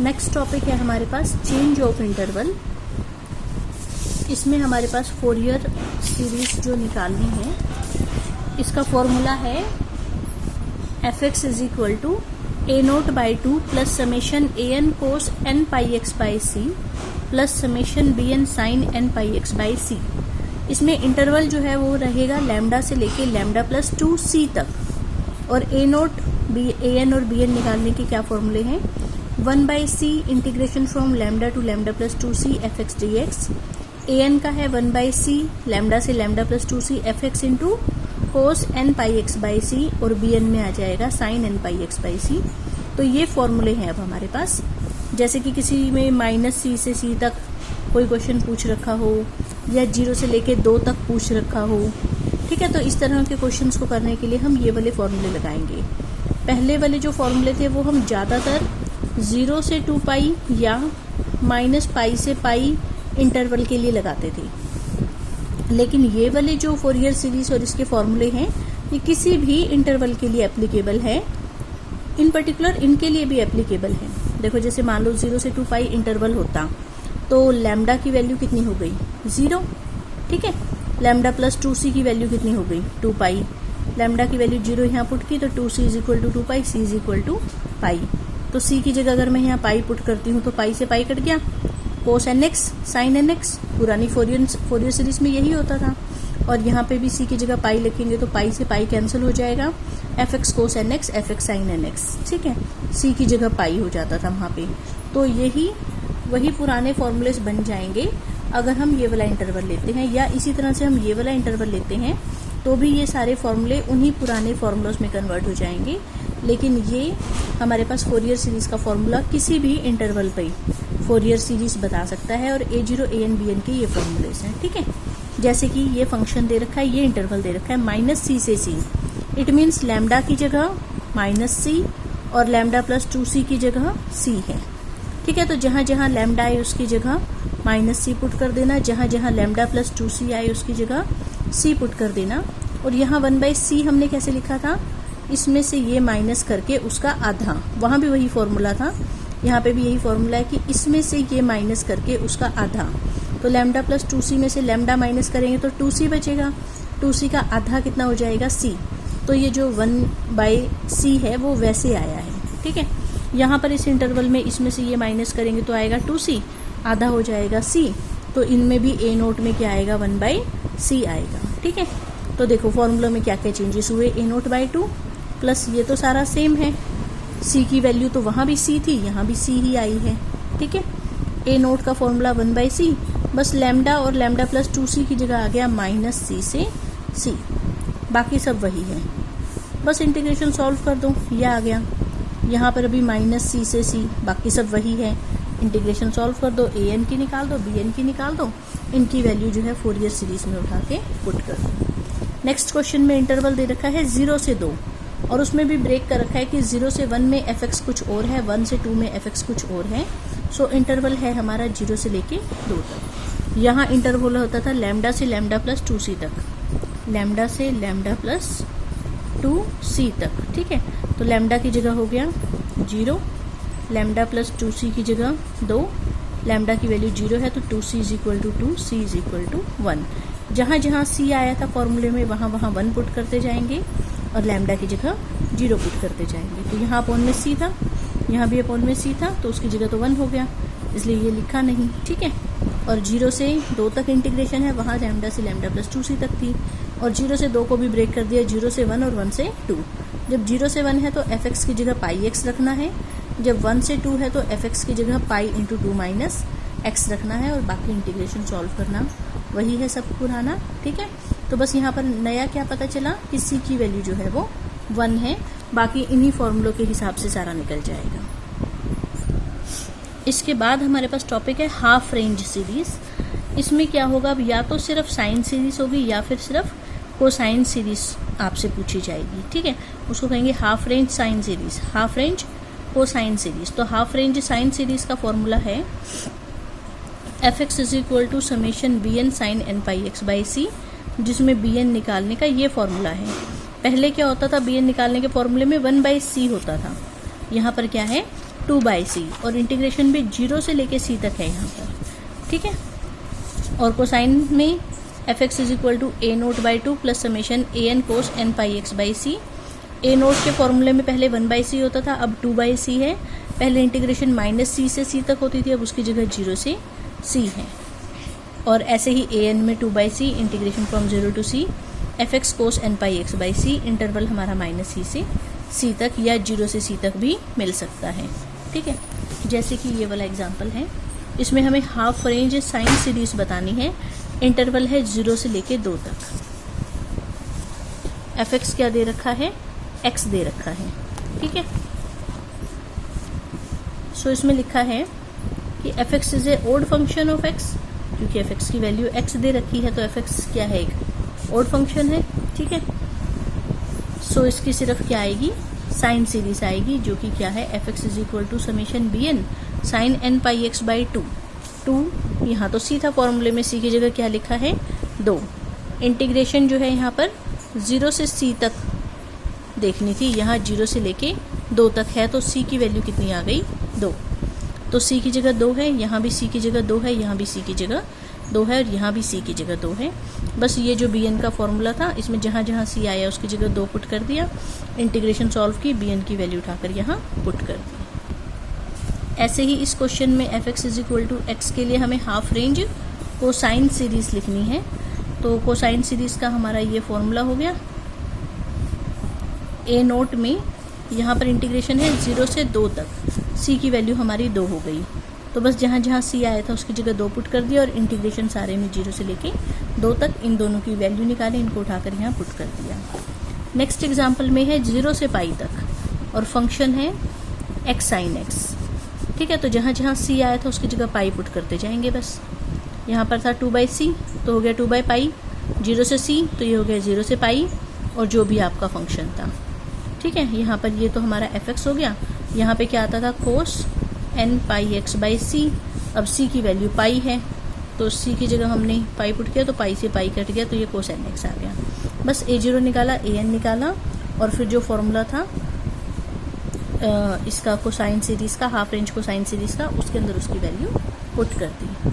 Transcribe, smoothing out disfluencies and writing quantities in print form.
Next topic है हमारे पास change of interval. इसमें हमारे पास फोरियर सीरीज जो निकालनी है, इसका फॉर्मूला है fx is equal to a0/2 plus summation an cos n pi x by C plus summation bn sin n pi x by C. इसमें इंटरवल जो है वो रहेगा लैम्डा से लेके लैम्डा प्लस 2c तक, और a0 an और bn निकालने के क्या फॉर्मूले हैं, 1/c integration from lambda to lambda plus 2c fx dx, an का है 1/c लैम्डा से lambda plus 2c fx into cos n pi x by C, और bn में आ जाएगा sine n pi x by C. तो ये फॉर्मूले हैं अब हमारे पास। जैसे कि किसी में -c से c तक कोई क्वेश्चन पूछ रखा हो, या 0 से लेके 2 तक पूछ रखा हो, ठीक है, तो इस तरह के क्वेश्चंस को करने के लिए हम ये वाले फॉर्मूले लगाएंगे। पहले वाले जो फॉर्मूले थे वो हम ज़्यादातर 0 से 2 पाई या -π से पाई इंटरवल के लिए लगाते थे, लेकिन ये वाले जो फोरियर सीरीज और इसके फॉर्मूले हैं ये किसी भी इंटरवल के लिए एप्लीकेबल है। इन पर्टिकुलर इनके लिए भी एप्लीकेबल है। देखो, जैसे मान लो 0 से 2 पाई इंटरवल होता तो लैम्डा की वैल्यू कितनी हो गई, 0, ठीक है। लैम्डा प्लस 2c की वैल्यू कितनी हो गई, 2 पाई। लैम्डा की वैल्यू 0 यहाँ पुट की तो 2c is equal to 2 pi, c is equal to pi. तो c की जगह अगर मैं यहाँ पाई पुट करती हूँ तो पाई से पाई कट गया, कोस nx साइन nx, पुरानी फोरियर सीरीज में यही होता था। और यहाँ पे भी c की जगह पाई लिखेंगे तो पाई से पाई कैंसिल हो जाएगा, fx कोस nx fx साइन nx, ठीक है। c की जगह पाई हो जाता था वहाँ पे। तो वही पुराने फॉर्मूलेस बन जाएंगे अगर हम ये वाला इंटरवल लेते हैं, या इसी तरह से हम ये वाला इंटरवल लेते हैं तो भी ये सारे फॉर्मूले उन्हीं पुराने फॉर्मूलों में कन्वर्ट हो जाएंगे। लेकिन ये हमारे पास फोरियर सीरीज का फॉर्मूला किसी भी इंटरवल पे फोरियर सीरीज बता सकता है, और a0 an bn के ये फॉर्मूलेस हैं, ठीक है। जैसे कि ये फंक्शन दे रखा है, ये इंटरवल दे रखा है -c से c, इट मीन्स लैम्डा की जगह -c और लैम्डा प्लस 2c की जगह c है, ठीक है। तो जहाँ जहाँ लैम्डा आए उसकी जगह -c पुट कर देना, जहाँ जहाँ लैम्डा प्लस 2c आए उसकी जगह c पुट कर देना। और यहाँ 1/c हमने कैसे लिखा था, इसमें से ये माइनस करके उसका आधा, वहाँ भी वही फॉर्मूला था, यहाँ पे भी यही फॉर्मूला है कि इसमें से ये माइनस करके उसका आधा। तो लैम्डा प्लस 2c में से लैम्डा माइनस करेंगे तो 2c बचेगा, 2c का आधा कितना हो जाएगा, c। तो ये जो 1/c है वो वैसे आया है, ठीक है। यहाँ पर इस इंटरवल में इसमें से ये माइनस करेंगे तो आएगा 2c, आधा हो जाएगा c। तो इनमें भी a0 में क्या आएगा, 1/c आएगा, ठीक है। तो देखो फॉर्मूला में क्या क्या चेंजेस हुए, a0/2 प्लस ये तो सारा सेम है, c की वैल्यू तो वहाँ भी c थी, यहाँ भी c ही आई है, ठीक है। a0 का फॉर्मूला 1/c, बस लैम्डा और लैम्डा प्लस 2c की जगह आ गया -c से c, बाकी सब वही है। बस इंटीग्रेशन सॉल्व कर दो, ये आ गया। यहाँ पर अभी -c से c, बाकी सब वही है। इंटीग्रेशन सॉल्व कर दो, an की निकाल दो, bn की निकाल दो, इनकी वैल्यू जो है फोरियर सीरीज में उठा के पुट कर दो। नेक्स्ट क्वेश्चन में इंटरवल दे रखा है 0 से 2, और उसमें भी ब्रेक कर रखा है कि 0 से 1 में fx कुछ और है, 1 से 2 में fx कुछ और है। सो इंटरवल है हमारा 0 से लेके 2 तक। यहाँ इंटरवल होता था लैम्डा से लैम्डा प्लस 2c तक, लैम्डा से लैम्डा प्लस 2c तक, ठीक है। तो लैम्डा की जगह हो गया 0, लैम्डा प्लस 2c की जगह 2, लैम्डा की वैल्यू 0 है तो 2c is equal to 2, c is equal to 1। जहाँ जहाँ c आया था फॉर्मूले में वहाँ वहाँ 1 पुट करते जाएंगे, और लैम्डा की जगह 0 पुट करते जाएंगे। तो यहाँ अपॉन में c था, यहाँ भी अपॉन में c था, तो उसकी जगह तो 1 हो गया, इसलिए ये लिखा नहीं, ठीक है। और 0 से 2 तक इंटीग्रेशन है, वहाँ लैम्डा से लैम्डा प्लस 2c तक थी, और 0 से 2 को भी ब्रेक कर दिया, 0 से 1 और 1 से 2। जब 0 से 1 है तो fx की जगह पाई x रखना है, जब 1 से 2 है तो fx की जगह पाई इंटू 2 माइनस x रखना है, और बाकी इंटीग्रेशन सॉल्व करना वही है सब पुराना, ठीक है। तो बस यहाँ पर नया क्या पता चला कि c की वैल्यू जो है वो 1 है, बाकी इन्हीं फॉर्मूलों के हिसाब से सारा निकल जाएगा। इसके बाद हमारे पास टॉपिक है हाफ रेंज सीरीज। इसमें क्या होगा, अब या तो सिर्फ साइन सीरीज होगी या फिर सिर्फ कोसाइन सीरीज आपसे पूछी जाएगी, ठीक है। उसको कहेंगे half range sine series, half range cosine series. तो हाफ रेंज साइन सीरीज का फॉर्मूला है fx is equal to summation bn sine n pi x by C, जिसमें bn निकालने का ये फॉर्मूला है। पहले क्या होता था, bn निकालने के फॉर्मूले में 1/c होता था, यहाँ पर क्या है 2/c और इंटीग्रेशन भी 0 से लेके c तक है यहाँ पर, ठीक है। और कोसाइन में fx is equal to a naught by 2 plus summation an cos n pi x by C. a naught के फॉर्मूले में पहले 1/c होता था, अब 2/c है। पहले इंटीग्रेशन -c से c तक होती थी, अब उसकी जगह 0 से c है। और ऐसे ही an में 2/c integration from 0 to c fx cos n pi x by C, interval हमारा -c से c तक या 0 से c तक भी मिल सकता है, ठीक है। जैसे कि ये वाला एग्जांपल है, इसमें हमें हाफ रेंज साइन सीरीज बतानी है, इंटरवल है 0 से लेके 2 तक। fx क्या दे रखा है, x दे रखा है, ठीक है। सो इसमें लिखा है कि fx is a odd function of x, क्योंकि fx की वैल्यू x दे रखी है तो fx क्या है, एक ओड फंक्शन है, ठीक है। सो इसकी सिर्फ क्या आएगी, साइन सीरीज आएगी, जो कि क्या है, fx is equal to summation bn sine n pi x by 2 यहाँ तो c था फॉर्मूले में, c की जगह क्या लिखा है, 2। इंटीग्रेशन जो है यहाँ पर 0 से c तक देखनी थी, यहाँ 0 से लेके 2 तक है, तो c की वैल्यू कितनी आ गई, 2। तो c की जगह 2 है, यहाँ भी c की जगह 2 है, यहाँ भी c की जगह 2 है, और यहाँ भी c की जगह 2 है। बस ये जो bn का फॉर्मूला था, इसमें जहाँ जहाँ c आया उसकी जगह 2 पुट कर दिया, इंटीग्रेशन सॉल्व की, bn की वैल्यू उठाकर यहाँ पुट कर दी। ऐसे ही इस क्वेश्चन में fx is equal to x के लिए हमें हाफ रेंज कोसाइन सीरीज लिखनी है। तो कोसाइन सीरीज का हमारा ये फॉर्मूला हो गया, a नोट में यहाँ पर इंटीग्रेशन है 0 से 2 तक, c की वैल्यू हमारी 2 हो गई, तो बस जहाँ जहाँ c आया था उसकी जगह 2 पुट कर दिया, और इंटीग्रेशन सारे में 0 से लेके 2 तक, इन दोनों की वैल्यू निकाले, इनको उठाकर यहाँ पुट कर दिया। नेक्स्ट एग्जाम्पल में है 0 से पाई तक, और फंक्शन है x साइन x, ठीक है। तो जहाँ जहाँ c आया था उसकी जगह पाई पुट करते जाएंगे बस। यहाँ पर था 2/c तो हो गया 2/पाई, 0 से c तो ये हो गया 0 से पाई, और जो भी आपका फंक्शन था, ठीक है। यहाँ पर ये तो हमारा fx हो गया, यहाँ पे क्या आता था, कोस n पाई x बाई सी। अब c की वैल्यू पाई है, तो c की जगह हमने पाई पुट किया, तो पाई से पाई कट गया, तो ये कोस n x आ गया। बस a0 निकाला, an निकाला, और फिर जो फॉर्मूला था इसका कोसाइन सीरीज का, हाफ रेंज कोसाइन सीरीज का, उसके अंदर उसकी वैल्यू पुट कर दी।